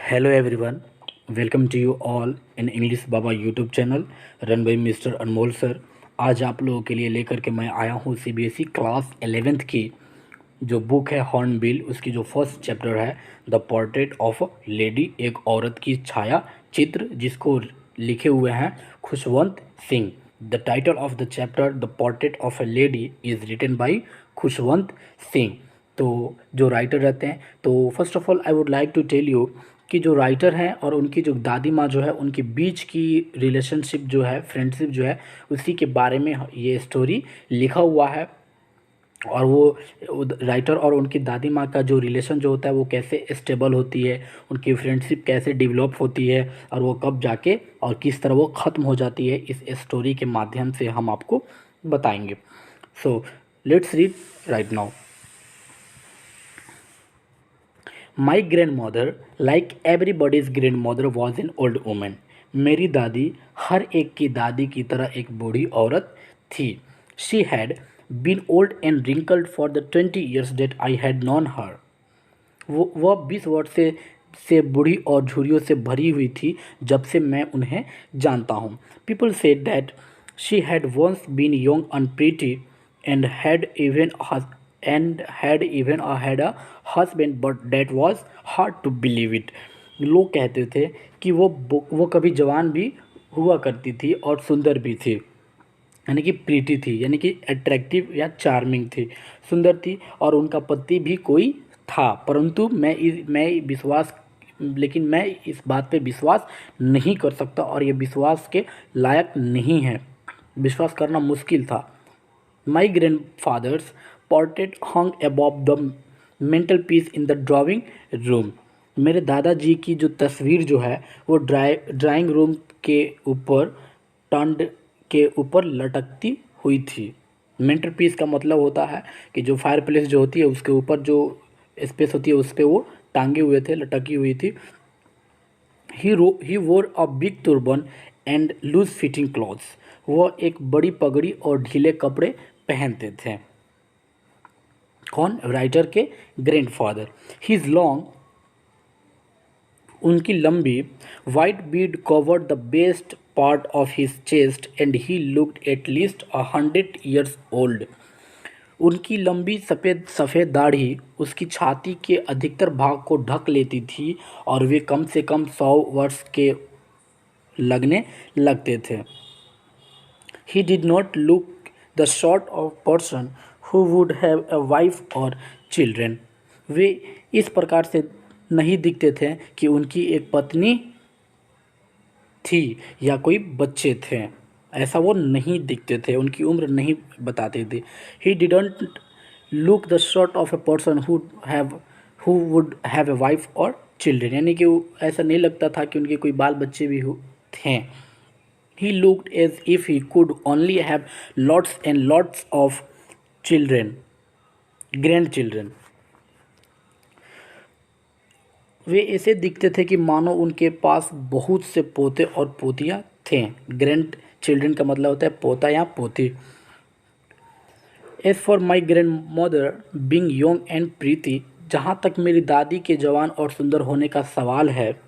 Hello everyone, welcome to you all in English Baba YouTube channel run by mister Anmol sir. आज आप लोगों के लिए लेकर के मैं आया हूँ सीबीएसई क्लास 11th की जो बुक है हॉर्नबिल, उसकी जो फर्स्ट चैप्टर है द पोर्ट्रेट ऑफ लेडी, एक औरत की छाया चित्र, जिसको लिखे हुए हैं Khushwant Singh. The title of the chapter the portrait of a lady is written by Khushwant Singh. तो जो राइटर रहते हैं, तो first of all I would like to tell you कि जो राइटर हैं और उनकी जो दादी माँ जो है, उनके बीच की रिलेशनशिप जो है, फ्रेंडशिप जो है, उसी के बारे में ये स्टोरी लिखा हुआ है। और वो राइटर और उनकी दादी माँ का जो रिलेशन जो होता है वो कैसे स्टेबल होती है, उनकी फ्रेंडशिप कैसे डेवलप होती है और वो कब जाके और किस तरह वो ख़त्म हो जाती है, इस स्टोरी के माध्यम से हम आपको बताएंगे। So let's read right now. My grandmother like everybody's grandmother was an old women. मेरी दादी हर एक की दादी की तरह एक बूढ़ी औरत थी। She had been old and wrinkled for the 20 years that I had known her. वह 20 वर्ष से बूढ़ी और झुर्रियों से भरी हुई थी जब से मैं उन्हें जानता हूँ। People said that she had once been young and pretty and had even had a husband, but that was hard to believe it। लोग कहते थे कि वो कभी जवान भी हुआ करती थी और सुंदर भी थी, यानी कि प्रीटी थी, यानी कि अट्रैक्टिव या चार्मिंग थी, सुंदर थी और उनका पति भी कोई था। परंतु मैं इस बात पे विश्वास नहीं कर सकता और ये विश्वास के लायक नहीं है, विश्वास करना मुश्किल था। My grandfather's portrait hung above the mantelpiece in the drawing room. मेरे दादाजी की जो तस्वीर जो है वो ड्राइंग रूम के ऊपर टंड के ऊपर लटकती हुई थी। मेंटल पीस का मतलब होता है कि जो फायर प्लेस जो होती है उसके ऊपर जो स्पेस होती है उस पर वो टांगे हुए थे, लटकी हुई थी। He wore a big turban and loose fitting clothes. वह एक बड़ी पगड़ी और ढीले कपड़े पहनते थे। कौन? राइटर के ग्रैंडफादर। हिज लॉन्ग, उनकी लंबी white Beed covered the best part of his chest and he looked at least 100 years old. उनकी लंबी सफ़ेद दाढ़ी उसकी छाती के अधिकतर भाग को ढक लेती थी और वे कम से कम 100 वर्ष के लगने लगते थे। He did not look the sort of person who would have a wife or children। वे इस प्रकार से नहीं दिखते थे कि उनकी एक पत्नी थी या कोई बच्चे थे, ऐसा वो नहीं दिखते थे, उनकी उम्र नहीं बताते थे। He didn't look the sort of a person who would have a wife or children। यानी कि ऐसा नहीं लगता था कि उनके कोई बाल बच्चे भी थे। He looked as if he could only have lots and lots of children, grandchildren। वे ऐसे दिखते थे कि मानो उनके पास बहुत से पोते और पोतियाँ थे। ग्रैंड चिल्ड्रन का मतलब होता है पोता या पोती। As for my grandmother being young and pretty, जहाँ तक मेरी दादी के जवान और सुंदर होने का सवाल है,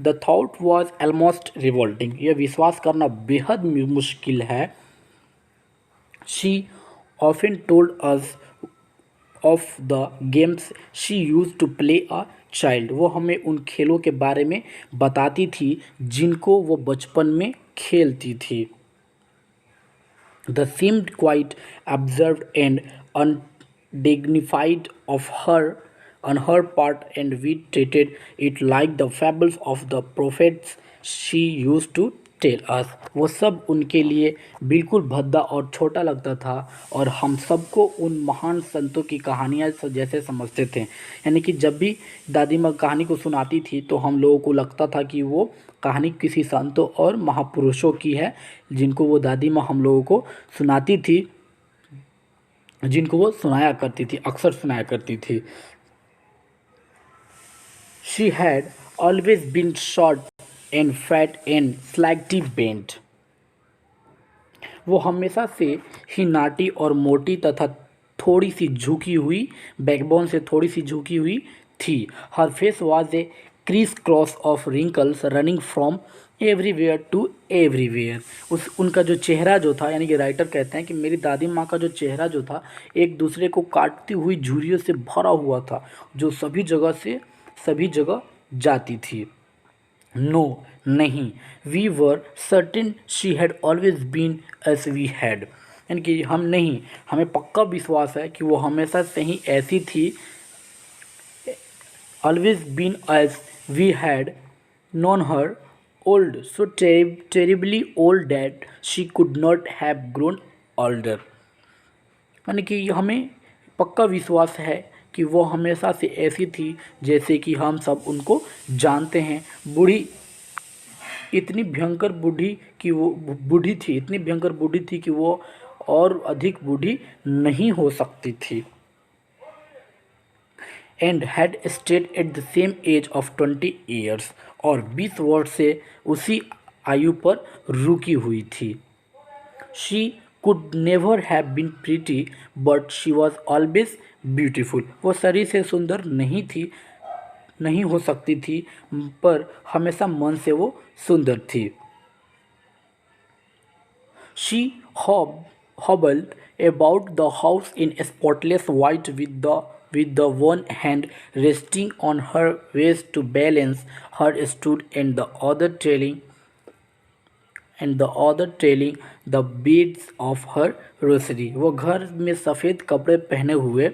the thought was almost revolting, यह विश्वास करना बेहद मुश्किल है। She often told us of the games she use to play a child. वो हमें उन खेलों के बारे में बताती थी जिनको वो बचपन में खेलती थी। The seemed quite observed and undignified of her on her part, and we treated it like the fables of the prophets she used to tell us। वो सब उनके लिए बिल्कुल भद्दा और छोटा लगता था और हम सबको उन महान संतों की कहानियाँ जैसे समझते थे। यानी कि जब भी दादी माँ कहानी को सुनाती थी तो हम लोगों को लगता था कि वो कहानी किसी संतों और महापुरुषों की है, जिनको वो दादी माँ हम लोगों को सुनाती थी, जिनको वो सुनाया करती थी, अक्सर सुनाया करती थी। She had always been short and fat and slightly bent। वो हमेशा से ही नाटी और मोटी तथा थोड़ी सी झुकी हुई, बैकबोन से थोड़ी सी झुकी हुई थी। Her face was a criss cross of wrinkles running from everywhere to everywhere. उस उनका जो चेहरा जो था, यानी कि राइटर कहते हैं कि मेरी दादी माँ का जो चेहरा जो था एक दूसरे को काटती हुई झुर्रियों से भरा हुआ था, जो सभी जगह से सभी जगह जाती थी। नो, नहीं, we were certain she had always been as we had, यानी कि हम नहीं, हमें पक्का विश्वास है कि वो हमेशा से ही ऐसी थी, always been as we had known her, old, so terribly old that she could not have grown older। यानी कि हमें पक्का विश्वास है कि वो हमेशा से ऐसी थी जैसे कि हम सब उनको जानते हैं। बूढ़ी, इतनी भयंकर बूढ़ी कि वो बूढ़ी थी, इतनी भयंकर बूढ़ी थी कि वो और अधिक बूढ़ी नहीं हो सकती थी। And had stayed at the same age of 20 years, और 20 वर्ष से उसी आयु पर रुकी हुई थी। She could never have been pretty but she was always beautiful, वो शरीर से सुंदर नहीं थी, नहीं हो सकती थी, पर हमेशा मन से वो सुंदर थी। She hobbled about the house in spotless white with the one hand resting on her waist to balance her stood and the other trailing the beads of her rosary। वो घर में सफ़ेद कपड़े पहने हुए,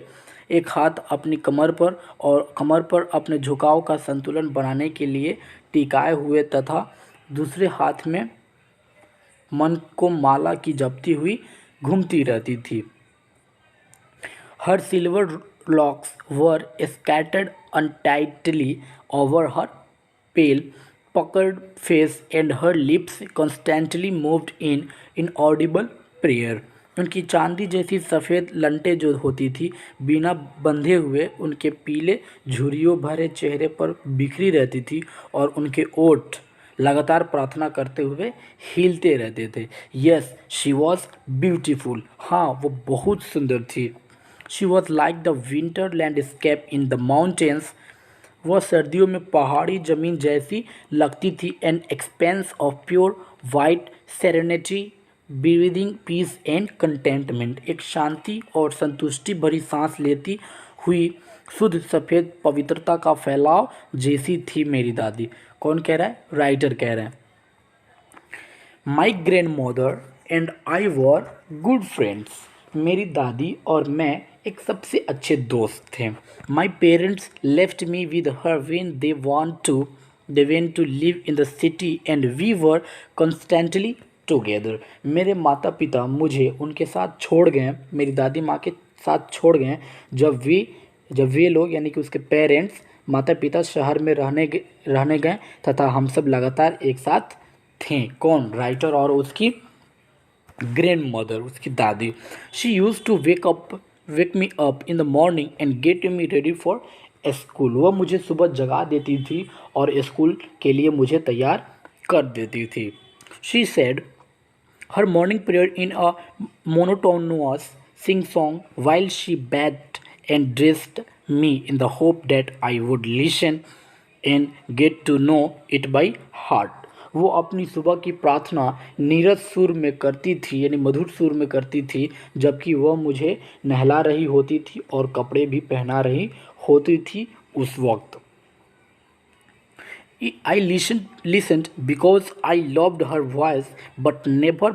एक हाथ अपनी कमर पर और कमर पर अपने झुकाव का संतुलन बनाने के लिए टिकाए हुए तथा दूसरे हाथ में मन को माला की जपती हुई घूमती रहती थी। Her silver locks were scattered untidily over her pale puckered face and her lips constantly moved in inaudible prayer। उनकी चांदी जैसी सफ़ेद लंटें जो होती थी बिना बंधे हुए उनके पीले झुर्रियों भरे चेहरे पर बिखरी रहती थी और उनके ओठ लगातार प्रार्थना करते हुए हिलते रहते थे। यस, शी वॉज ब्यूटीफुल, हाँ वो बहुत सुंदर थी। She was like the winter landscape in the mountains, वह सर्दियों में पहाड़ी जमीन जैसी लगती थी। An expanse of pure white serenity breathing peace and contentment, एक शांति और संतुष्टि भरी सांस लेती हुई शुद्ध सफ़ेद पवित्रता का फैलाव जैसी थी मेरी दादी। कौन कह रहा है? राइटर कह रहे हैं। My grandmother and I were good friends, मेरी दादी और मैं एक सबसे अच्छे दोस्त थे। My parents left me with her when they went to live in the city and we were constantly together. मेरे माता पिता मुझे उनके साथ छोड़ गए, मेरी दादी माँ के साथ छोड़ गए जब वे लोग यानी कि उसके पेरेंट्स माता पिता शहर में रहने गए तथा हम सब लगातार एक साथ थे। कौन? राइटर और उसकी ग्रैंड मदर, उसकी दादी। She use to wake me up in the morning and get me ready for school, वह मुझे सुबह जगा देती थी और स्कूल के लिए मुझे तैयार कर देती थी। She said her morning prayer in a monotonous sing-song while she bathed and dressed me in the hope that I would listen and get to know it by heart। वो अपनी सुबह की प्रार्थना नीरस सुर में करती थी, यानी मधुर सुर में करती थी, जबकि वह मुझे नहला रही होती थी और कपड़े भी पहना रही होती थी उस वक्त। I listened because I loved her voice but never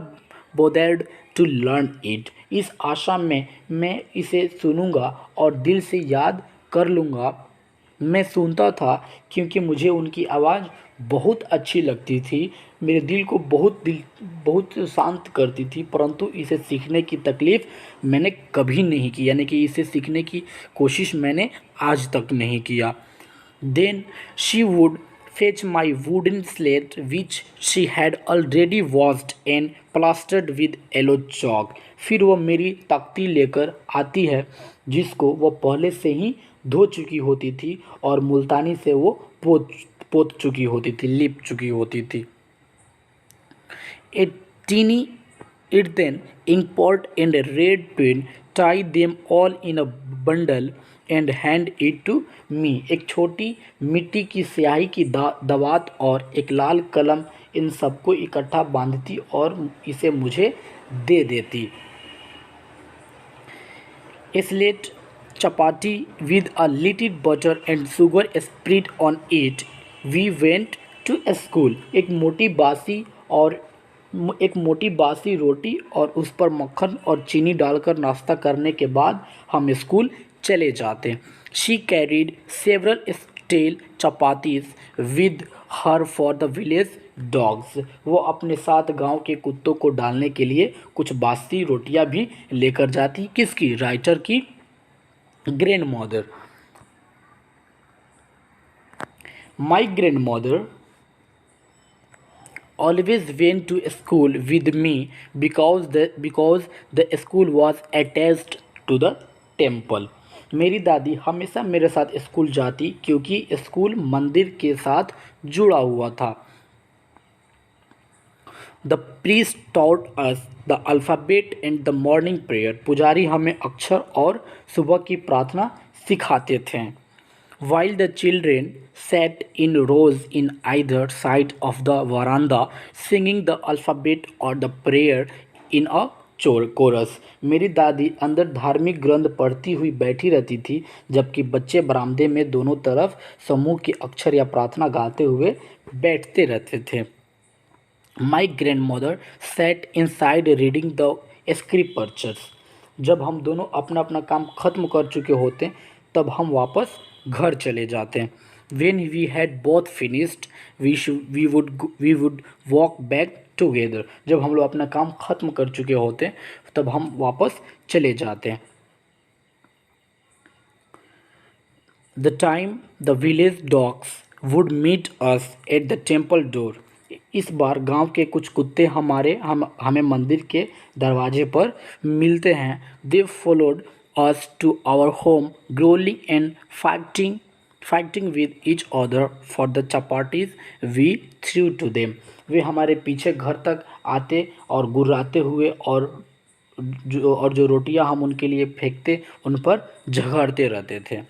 bothered to learn it। इस आशा में मैं इसे सुनूंगा और दिल से याद कर लूँगा। मैं सुनता था क्योंकि मुझे उनकी आवाज़ बहुत अच्छी लगती थी, मेरे दिल को बहुत शांत करती थी, परंतु इसे सीखने की तकलीफ़ मैंने कभी नहीं की, यानी कि इसे सीखने की कोशिश मैंने आज तक नहीं किया। Then she would fetch my wooden slate which she had already washed and plastered with yellow chalk। फिर वह मेरी तख्ती लेकर आती है जिसको वह पहले से ही धो चुकी होती थी और मुल्तानी से वो पोत चुकी होती थी, लिप चुकी होती थी। A teeny earthen ink pot and a red pen, tie them all in a bundle and hand it to me. एक छोटी मिट्टी की स्याही की दवात और एक लाल कलम इन सबको इकट्ठा बांधती और इसे मुझे दे देती। Slate chapati with a little butter and sugar spread on it. We went to school. एक मोटी बासी रोटी और उस पर मक्खन और चीनी डालकर नाश्ता करने के बाद हम स्कूल चले जाते। She carried several stale chapatis with her for the village dogs. वो अपने साथ गांव के कुत्तों को डालने के लिए कुछ बासी रोटियां भी लेकर जाती। किसकी? राइटर की grandmother. My grandmother always went to school with me because the school was attached to the temple. मेरी दादी हमेशा मेरे साथ स्कूल जाती क्योंकि स्कूल मंदिर के साथ जुड़ा हुआ था। The priest taught us the alphabet and the morning prayer. पुजारी हमें अक्षर और सुबह की प्रार्थना सिखाते थे। While the children sat in rows in either side of the veranda, singing the alphabet or the prayer in a chorus. मेरी दादी अंदर धार्मिक ग्रंथ पढ़ती हुई बैठी रहती थी, जबकि बच्चे बरामदे में दोनों तरफ समूह के अक्षर या प्रार्थना गाते हुए बैठते रहते थे। My grandmother sat inside reading the scriptures. जब हम दोनों अपना अपना काम खत्म कर चुके होते तब हम वापस घर चले जाते। When we had both finished, we would walk back together. जब हम लोग अपना काम खत्म कर चुके होते तब हम वापस चले जाते। The time the village dogs would meet us at the temple door. इस बार गांव के कुछ कुत्ते हमें मंदिर के दरवाजे पर मिलते हैं। They followed us to our home, growling and fighting with each other for the chapatis we threw to them. वे हमारे पीछे घर तक आते और गुर्राते हुए और जो रोटियां हम उनके लिए फेंकते उन पर झगड़ते रहते थे।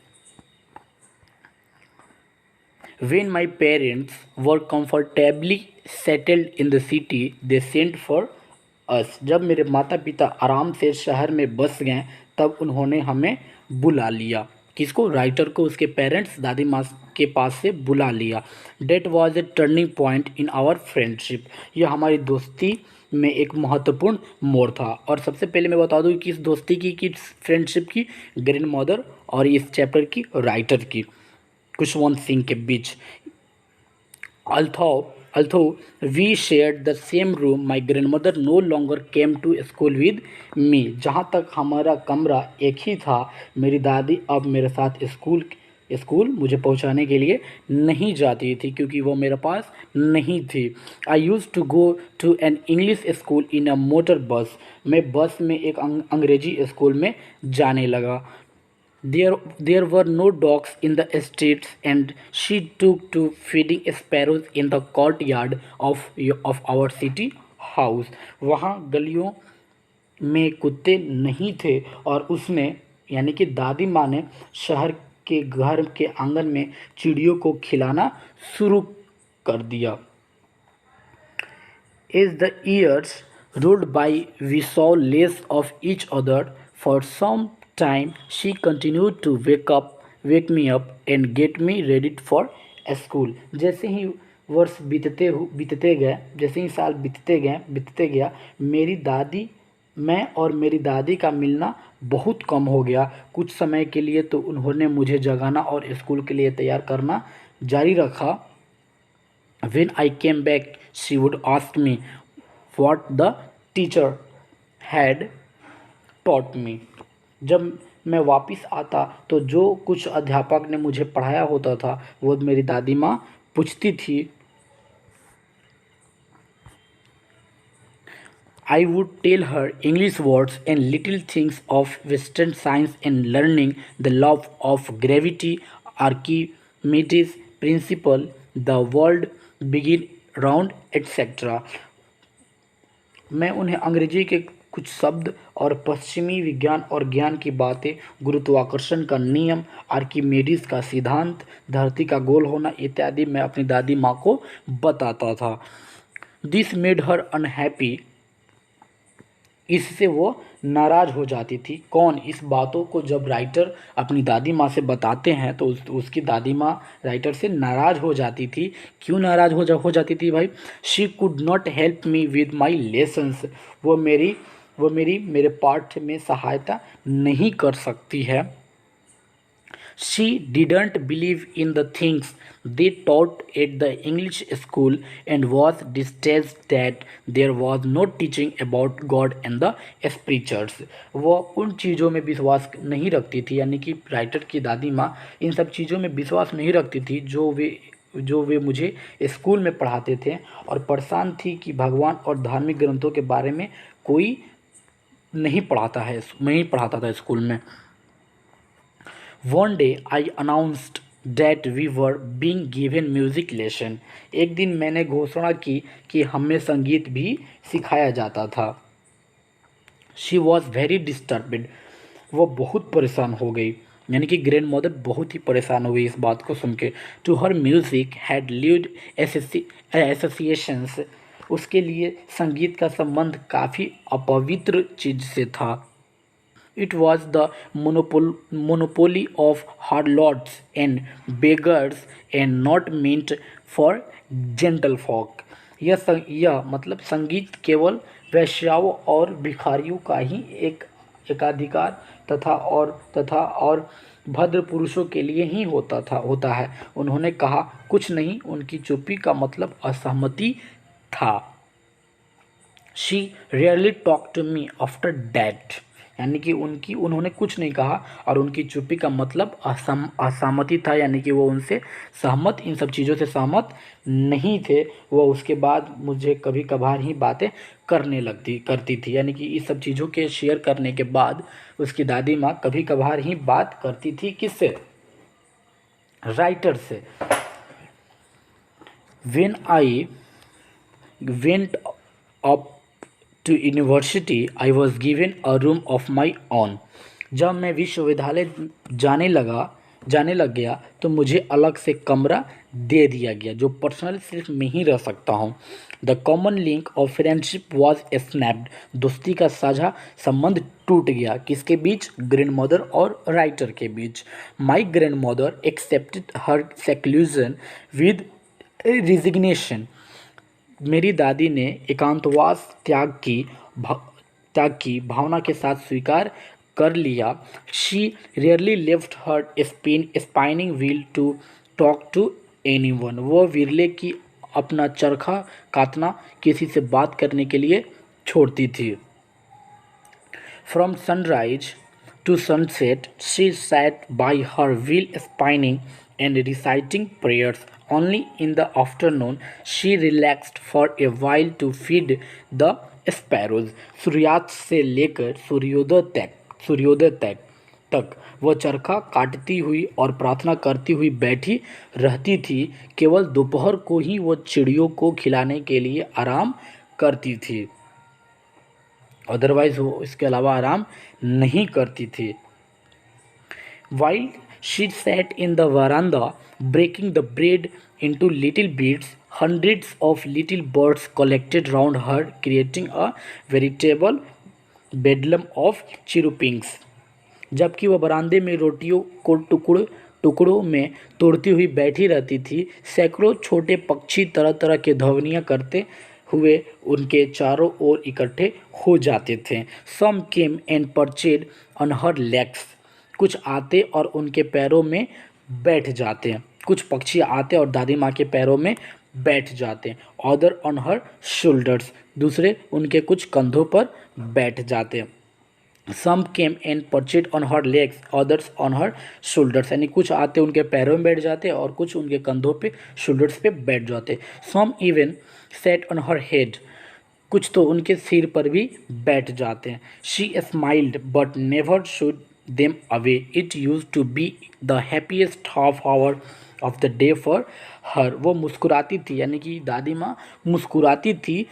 When my parents were comfortably settled in the city, they sent for us. जब मेरे माता पिता आराम से शहर में बस गए तब उन्होंने हमें बुला लिया। किसको? राइटर को उसके पेरेंट्स दादी माँ के पास से बुला लिया। That was a turning point in our friendship. यह हमारी दोस्ती में एक महत्वपूर्ण मोड़ था। और सबसे पहले मैं बता दूं कि किस दोस्ती की, किस फ्रेंडशिप की? ग्रैंड मदर और इस चैप्टर की राइटर की, खुशवंत सिंह के बीच। Although we shared the same room, my grandmother no longer came to school with me. जहाँ तक हमारा कमरा एक ही था, मेरी दादी अब मेरे साथ स्कूल मुझे पहुँचाने के लिए नहीं जाती थी क्योंकि वो मेरे पास नहीं थी। I used to go to an English school in a motor bus. मैं बस में एक अंग्रेजी स्कूल में जाने लगा। There were no dogs in the streets, and she took to feeding sparrows in the courtyard of our city house. वहाँ गलियों में कुत्ते नहीं थे और उसने यानी कि दादी माँ ने शहर के घर के आंगन में चिड़ियों को खिलाना शुरू कर दिया। As the years rolled by, we saw less of each other. For some time, she continued to wake me up, and get me ready for school. जैसे ही वर्ष बीतते गए, जैसे ही साल बीतते गया, मैं और मेरी दादी का मिलना बहुत कम हो गया। कुछ समय के लिए तो उन्होंने मुझे जगाना और स्कूल के लिए तैयार करना जारी रखा। When I came back, she would ask me what the teacher had taught me. जब मैं वापस आता तो जो कुछ अध्यापक ने मुझे पढ़ाया होता था वो मेरी दादी माँ पूछती थी। I would tell her English words and little things of Western science and learning, the law of gravity, Archimedes' principle, the world begin round, etc. मैं उन्हें अंग्रेजी के कुछ शब्द और पश्चिमी विज्ञान और ज्ञान की बातें, गुरुत्वाकर्षण का नियम, आर्किमेडीज का सिद्धांत, धरती का गोल होना इत्यादि मैं अपनी दादी माँ को बताता था। दिस मेड हर अनहैप्पी, इससे वो नाराज़ हो जाती थी। कौन? इस बातों को जब राइटर अपनी दादी माँ से बताते हैं तो उसकी दादी माँ राइटर से नाराज़ हो जाती थी। क्यों नाराज़ हो जाती थी भाई? She could not help me with my lessons, वो मेरी मेरे पाठ में सहायता नहीं कर सकती है। She didn't believe in the things they taught at the English school and was distressed that there was no teaching about God and the spirituals। वो उन चीज़ों में विश्वास नहीं रखती थी, यानी कि राइटर की दादी माँ इन सब चीज़ों में विश्वास नहीं रखती थी जो वे मुझे स्कूल में पढ़ाते थे, और परेशान थी कि भगवान और धार्मिक ग्रंथों के बारे में कोई नहीं पढ़ाता था स्कूल में। One day I announced that we were being given music lesson। एक दिन मैंने घोषणा की कि हमें संगीत भी सिखाया जाता था। She was very disturbed। वो बहुत परेशान हो गई, यानी कि ग्रैंड मदर बहुत ही परेशान हो गई इस बात को सुन के। To her music had lewd associations, उसके लिए संगीत का संबंध काफ़ी अपवित्र चीज़ से था। It was the monopoly of harlots and beggars and not meant for gentlefolk। यह मतलब संगीत केवल वैश्याओं और भिखारियों का ही एक एकाधिकार तथा और भद्र पुरुषों के लिए ही होता है। उन्होंने कहा, कुछ नहीं। उनकी चुप्पी का मतलब असहमति था। She rarely talk to me after that, यानी कि उन्होंने कुछ नहीं कहा और उनकी चुप्पी का मतलब असहमति था, यानी कि वो उनसे इन सब चीज़ों से सहमत नहीं थे। वो उसके बाद मुझे कभी कभार ही बातें करती थी, यानी कि इस सब चीज़ों के शेयर करने के बाद उसकी दादी माँ कभी कभार ही बात करती थी। किससे? राइटर से। When I went up to university, I was given a room of my own। जब मैं विश्वविद्यालय जाने लग गया तो मुझे अलग से कमरा दे दिया गया, जो पर्सनल सिर्फ मैं ही रह सकता हूँ। The common link of friendship was snapped, दोस्ती का साझा संबंध टूट गया। किसके बीच? ग्रैंड मदर और राइटर के बीच। My grandmother accepted her seclusion with resignation, मेरी दादी ने एकांतवास त्याग की भावना के साथ स्वीकार कर लिया। She rarely left her spinning wheel to talk to anyone, वो विरले की अपना चरखा काटना किसी से बात करने के लिए छोड़ती थी। From sunrise to sunset, she sat by her wheel spinning and reciting prayers. Only in the afternoon, she relaxed for a while to feed the sparrows। सूर्यास्त से लेकर सूर्योदय तक वह चरखा काटती हुई और प्रार्थना करती हुई बैठी रहती थी। केवल दोपहर को ही वह चिड़ियों को खिलाने के लिए आराम करती थी, अदरवाइज वो इसके अलावा आराम नहीं करती थी। While she sat in the veranda breaking the bread into little bits, hundreds of little birds collected round her, creating a veritable bedlam of chirrupings। जबकि वह बरामदे में रोटियों को टुकड़ों में तोड़ती हुई बैठी रहती थी, सैकड़ों छोटे पक्षी तरह तरह के ध्वनियाँ करते हुए उनके चारों ओर इकट्ठे हो जाते थे। Some came and perched on her legs, कुछ आते और उनके पैरों में बैठ जाते। कुछ पक्षी आते और दादी माँ के पैरों में बैठ जाते। अदर ऑन हर शोल्डर्स, दूसरे उनके कुछ कंधों पर बैठ जाते। Some came and perched on her legs, others on her shoulders, यानी कुछ आते उनके पैरों में बैठ जाते और कुछ उनके कंधों पे शोल्डर्स पे बैठ जाते। Some even sat on her head, कुछ तो उनके सिर पर भी बैठ जाते हैं। She smiled but never shooed them away, it used to be the happiest half hour of the day for her. वो मुस्कुराती थी, यानी कि दादी माँ मुस्कुराती थी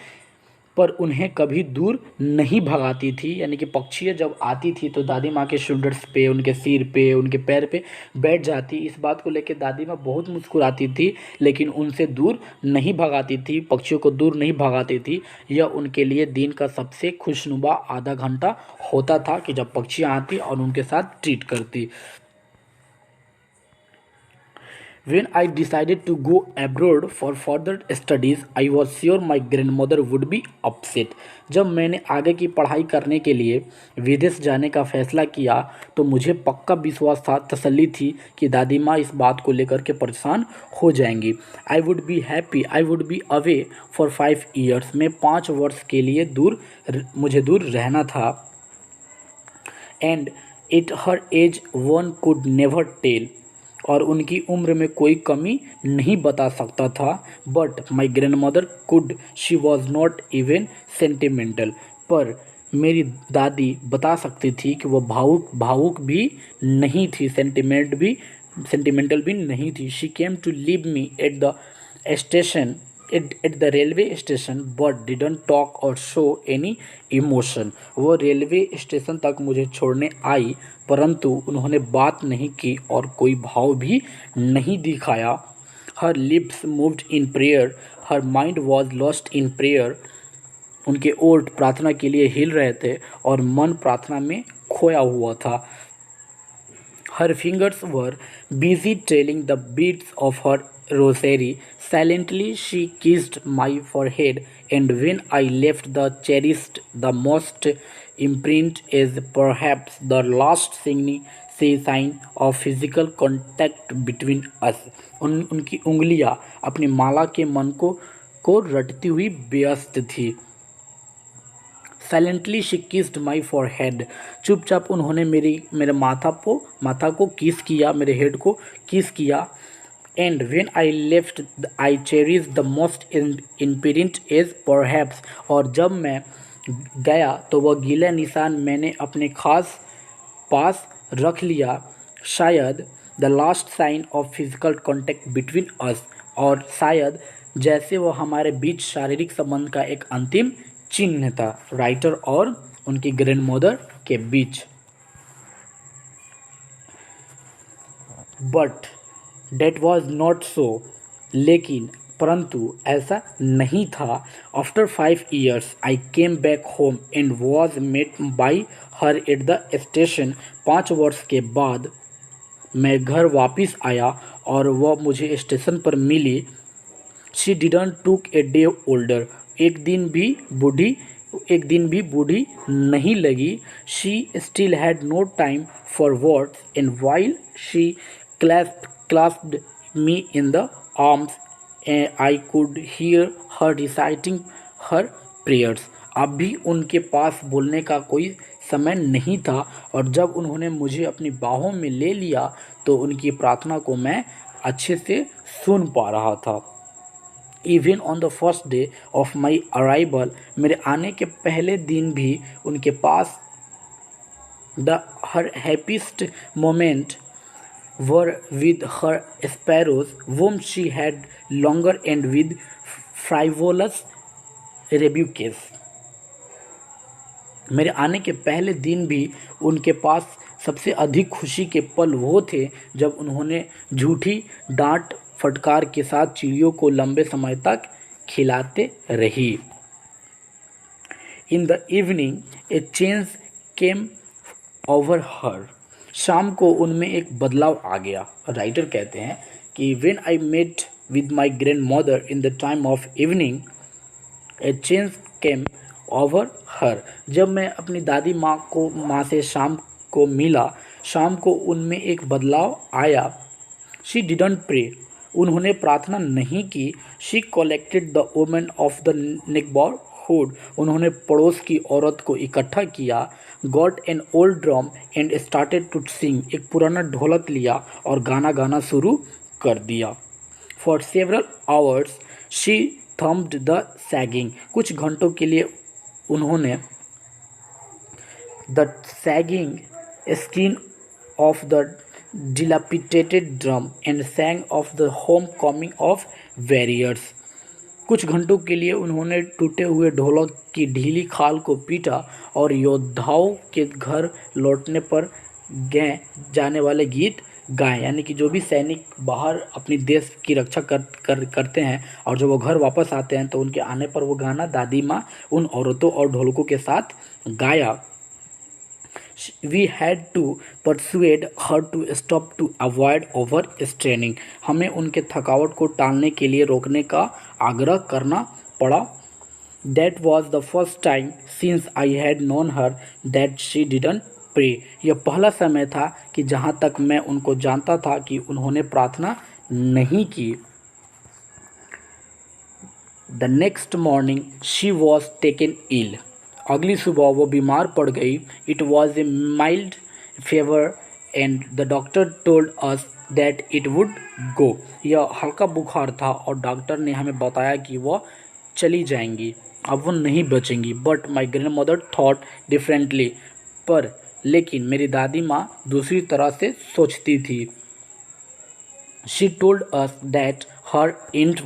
पर उन्हें कभी दूर नहीं भगाती थी। यानी कि पक्षियाँ जब आती थी तो दादी माँ के शोल्डर्स पे, उनके सिर पे, उनके पैर पे बैठ जाती। इस बात को लेकर दादी माँ बहुत मुस्कुराती थी, लेकिन उनसे दूर नहीं भगाती थी, पक्षियों को दूर नहीं भगाती थी। यह उनके लिए दिन का सबसे खुशनुमा आधा घंटा होता था कि जब पक्षियाँ आती और उनके साथ ट्रीट करती। When I decided to go abroad for further studies, I was sure my grandmother would be upset. जब मैंने आगे की पढ़ाई करने के लिए विदेश जाने का फैसला किया तो मुझे पक्का विश्वास था, तसल्ली थी कि दादी माँ इस बात को लेकर के परेशान हो जाएंगी। I would be happy, I would be away for 5 years। मैं 5 वर्ष के लिए मुझे दूर रहना था। And at her age one could never tell. और उनकी उम्र में कोई कमी नहीं बता सकता था। But my grand mother could, she was not even sentimental. पर मेरी दादी बता सकती थी कि वह भावुक भी नहीं थी, सेंटिमेंटल भी नहीं थी। She came to leave me at the station, at the railway station, but didn't talk और शो एनी इमोशन। वो रेलवे स्टेशन तक मुझे छोड़ने आई, परंतु उन्होंने बात नहीं की और कोई भाव भी नहीं दिखाया। हर lips moved in prayer, her mind was lost in prayer. उनके ओठ प्रार्थना के लिए हिल रहे थे और मन प्रार्थना में खोया हुआ था। Her fingers were busy trailing the beads of her rosary. Silently she kissed my forehead, and when I left the cherished, the most imprint is perhaps the last sign of physical contact between us. उनकी उंगलियां अपनी माला के मन को रटती हुई व्यस्त थी। Silently she kissed my for head. चुपचाप उन्होंने मेरे माथा को किस किया, मेरे हेड को किस किया। And when I left I cherish the most imprint as perhaps. और जब मैं गया तो वह गीला निशान मैंने अपने खास पास रख लिया, शायद the last sign of physical contact between us. और शायद जैसे वह हमारे बीच शारीरिक संबंध का एक अंतिम चिन्ह था, राइटर और उनकी ग्रैंड मदर के बीच। But that was not so. लेकिन परंतु ऐसा नहीं था। After 5 years I came back home and was met by her at the station. 5 वर्ष के बाद मैं घर वापस आया और वह मुझे स्टेशन पर मिली। शी डिडंट टूक ए डे ओल्डर। एक दिन भी बूढ़ी नहीं लगी। She still had no time for words, and while she clasped me in the arms, I could hear her reciting her prayers. अब भी उनके पास बोलने का कोई समय नहीं था, और जब उन्होंने मुझे अपनी बाहों में ले लिया तो उनकी प्रार्थना को मैं अच्छे से सुन पा रहा था। Even on the first day of my arrival, मेरे आने के पहले दिन भी उनके पास her happiest moment were with her sparrows whom she had longer and with frivolous rebukes। मेरे आने के पहले दिन भी उनके पास सबसे अधिक खुशी के पल वो थे जब उन्होंने झूठी डांट फटकार के साथ चिड़ियों को लंबे समय तक खिलाते रही। In the evening a change came over हर। शाम को उनमें एक बदलाव आ गया। राइटर कहते हैं कि when I met with my grandmother in the time of evening a change came over her. जब मैं अपनी दादी माँ से शाम को मिला, शाम को उनमें एक बदलाव आया। She didn't pray. उन्होंने प्रार्थना नहीं की। She collected the women of the neighbourhood. उन्होंने पड़ोस की औरत को इकट्ठा किया। Got an old drum and started to sing. एक पुराना ढोलक लिया और गाना गाना शुरू कर दिया। For several hours she thumbed the sagging. कुछ घंटों के लिए उन्होंने the sagging skin of the dilapidated drum and sang of the homecoming of warriors। कुछ घंटों के लिए उन्होंने टूटे हुए ढोलक की ढीली खाल को पीटा और योद्धाओं के घर लौटने पर गाए जाने वाले गीत गाए, यानी कि जो भी सैनिक बाहर अपनी देश की रक्षा करते हैं और जब वो घर वापस आते हैं तो उनके आने पर वो गाना दादी माँ उन औरतों और ढोलकों के साथ गाया। We had to persuade her to stop to avoid overstraining. हमें उनके थकावट को टालने के लिए रोकने का आग्रह करना पड़ा। That was the first time since I had known her that she didn't pray. यह पहला समय था कि जहाँ तक मैं उनको जानता था कि उन्होंने प्रार्थना नहीं की। The next morning she was taken ill. अगली सुबह वो बीमार पड़ गई। It was a mild favour and the doctor told us that it would go. यह हल्का बुखार था और डॉक्टर ने हमें बताया कि वह चली जाएंगी, अब वो नहीं बचेंगी। But my grandmother thought differently. पर लेकिन मेरी दादी माँ दूसरी तरह से सोचती थी। She told us that her and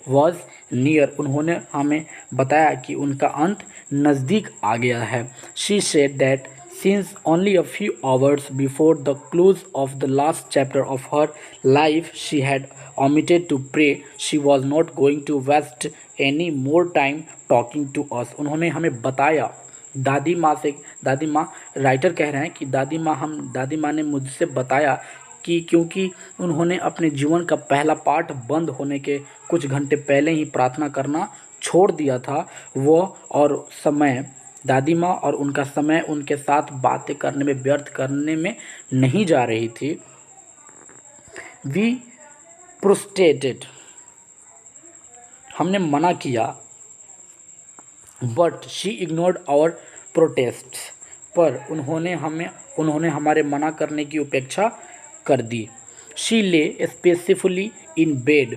was near. उन्होंने हमें बताया कि उनका अंत नज़दीक आ गया है। She said that since only a few hours before the close of the last chapter of her life she had omitted to pray, she was not going to waste any more time talking to us. उन्होंने हमें बताया, दादी माँ writer कह रहे हैं कि दादी माँ ने मुझसे बताया कि क्योंकि उन्होंने अपने जीवन का पहला पाठ बंद होने के कुछ घंटे पहले ही प्रार्थना करना छोड़ दिया था, वो और समय दादी माँ और उनका समय उनके साथ बातें करने में व्यर्थ करने में नहीं जा रही थी। वी प्रोस्टेटेड, हमने मना किया। But she ignored our protests, पर उन्होंने हमारे मना करने की उपेक्षा कर दी। She lay peacefully in bed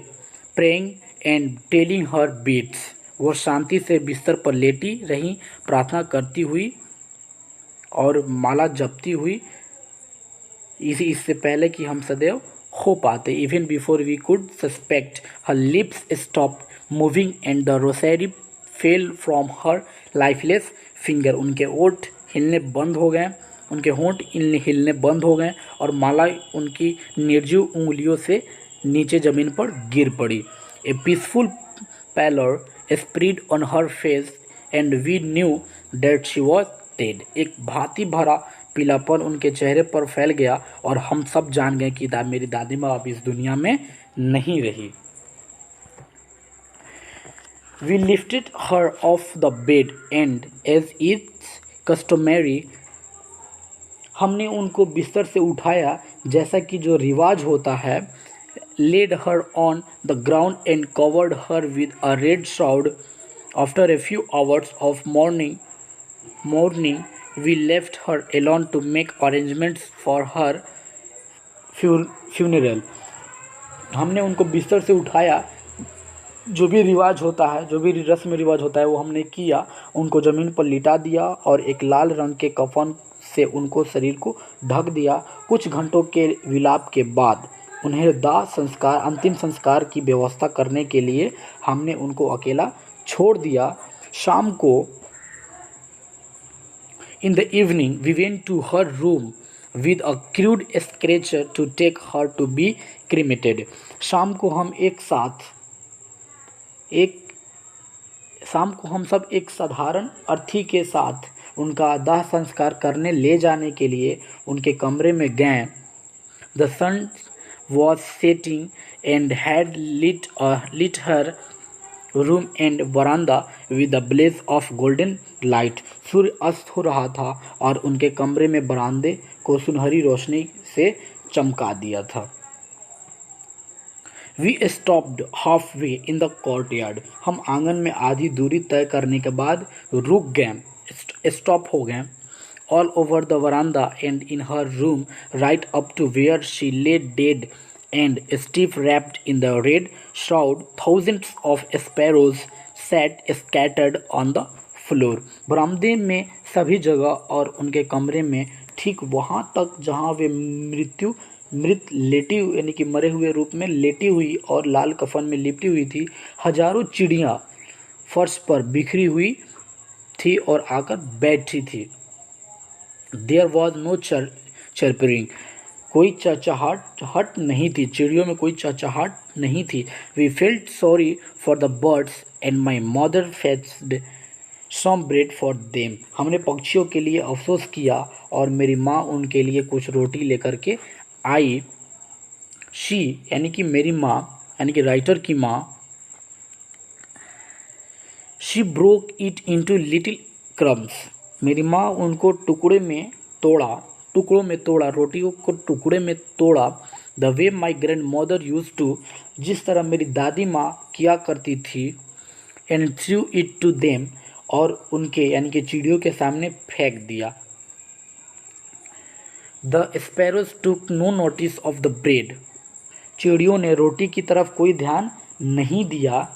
praying and telling her beads. वो शांति से बिस्तर पर लेटी रहीं, प्रार्थना करती हुई और माला जपती हुई, इससे पहले कि हम सदैव हो पाते। Even before we could suspect, her lips stop moving and the rosary fell from her lifeless finger. उनके होंठ हिलने बंद हो गए और माला उनकी निर्जीव उंगलियों से नीचे जमीन पर गिर पड़ी। A peaceful pallor spread on her face and we knew that she was dead. एक भांति भरा पीलापन उनके चेहरे पर फैल गया और हम सब जान गए कि मेरी दादी माँ अब इस दुनिया में नहीं रही। We lifted her off the bed and as is customary, हमने उनको बिस्तर से उठाया जैसा कि जो रिवाज होता है। laid her on the ground and covered her with a red shroud. After a few hours of mourning, we left her alone to make arrangements for her funeral. हमने उनको बिस्तर से उठाया, जो भी रिवाज होता है, जो भी रस्म रिवाज होता है वो हमने किया। उनको ज़मीन पर लिटा दिया और एक लाल रंग के कफन से उनको शरीर को ढक दिया। कुछ घंटों के विलाप के बाद उन्हें अंतिम संस्कार की व्यवस्था करने के लिए हमने उनको अकेला छोड़ दिया। शाम को in the evening we went to her room with a crude stretcher to take her to be cremated. शाम को हम सब एक साधारण अर्थी के साथ उनका दाह संस्कार करने ले जाने के लिए उनके कमरे में गए। The sun was setting and had lit her room and बरामदा with the blaze of golden light. सूर्य अस्त हो रहा था और उनके कमरे में बरामदे को सुनहरी रोशनी से चमका दिया था। We stopped half way in the courtyard. हम आंगन में आधी दूरी तय करने के बाद रुक गए, स्टॉप हो गए। All over the verandah and in her room right up to where she lay dead and stiff wrapped in the red shroud, thousands of sparrows sat scattered on the floor. बरामदे में सभी जगह और उनके कमरे में ठीक वहाँ तक जहाँ वे मृत्यु मृत लेटी यानी कि मरे हुए रूप में लेटी हुई और लाल कफन में लिपटी हुई थी। हजारों चिड़ियाँ फर्श पर बिखरी हुई थी और आकर बैठी थी। देयर वॉज नो चरपरिंग, कोई चहचहाट हट नहीं थी, चिड़ियों में कोई चहचहाट नहीं थी। We felt sorry for the birds and my mother fetched some bread for them, हमने पक्षियों के लिए अफसोस किया और मेरी माँ उनके लिए कुछ रोटी लेकर के आई। शी यानी कि मेरी माँ यानी कि राइटर की माँ, she broke it into little crumbs, मेरी माँ उनको टुकड़ों में तोड़ा, रोटियों को टुकड़े में तोड़ा। The way my grandmother used to, जिस तरह मेरी दादी माँ किया करती थी। And threw it to them, और उनके यानी कि चिड़ियों के सामने फेंक दिया। The sparrows took no notice of the bread, चिड़ियों ने रोटी की तरफ कोई ध्यान नहीं दिया।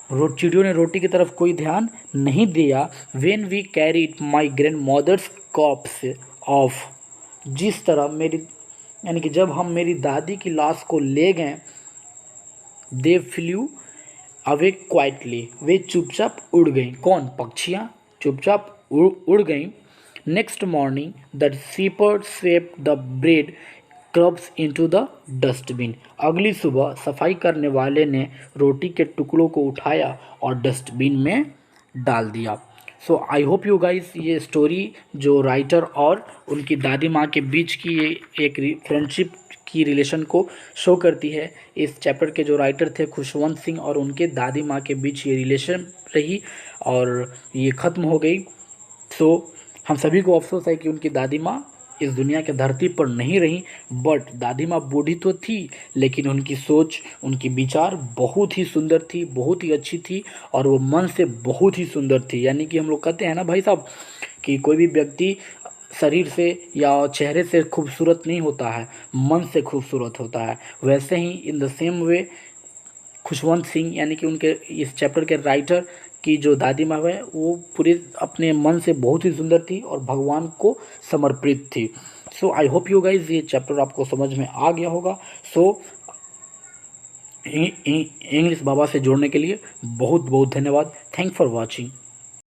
चिड़ियों ने रोटी की तरफ कोई ध्यान नहीं दिया। When we carried my grandmother's corpse off, जिस तरह मेरी यानी कि जब हम मेरी दादी की लाश को ले गए। दे फ्लू अवे क्वाइटली, वे चुपचाप उड़ गईं। कौन? पक्षियाँ चुपचाप उड़ गईं। Next morning the shepherd swept the bread crumbs into the dustbin, अगली सुबह सफाई करने वाले ने रोटी के टुकड़ों को उठाया और डस्टबिन में डाल दिया। सो आई होप यू गाइस, ये स्टोरी जो राइटर और उनकी दादी माँ के बीच की एक फ्रेंडशिप की रिलेशन को शो करती है। इस चैप्टर के जो राइटर थे खुशवंत सिंह, और उनके दादी माँ के बीच ये रिलेशन रही और ये ख़त्म हो गई। सो हम सभी को अफसोस है कि उनकी दादी माँ इस दुनिया के धरती पर नहीं रही। बट दादी माँ बूढ़ी तो थी, लेकिन उनकी सोच, उनकी विचार बहुत ही सुंदर थी, बहुत ही अच्छी थी, और वो मन से बहुत ही सुंदर थी। यानी कि हम लोग कहते हैं ना भाई साहब कि कोई भी व्यक्ति शरीर से या चेहरे से खूबसूरत नहीं होता है, मन से खूबसूरत होता है। वैसे ही in the same way Khushwant Singh यानी कि उनके इस चैप्टर के राइटर की जो दादी माँ है वो पूरे अपने मन से बहुत ही सुंदर थी और भगवान को समर्पित थी। सो आई होप यू गाइज ये चैप्टर आपको समझ में आ गया होगा। सो इंग्लिश बाबा से जोड़ने के लिए बहुत बहुत धन्यवाद। Thank for watching.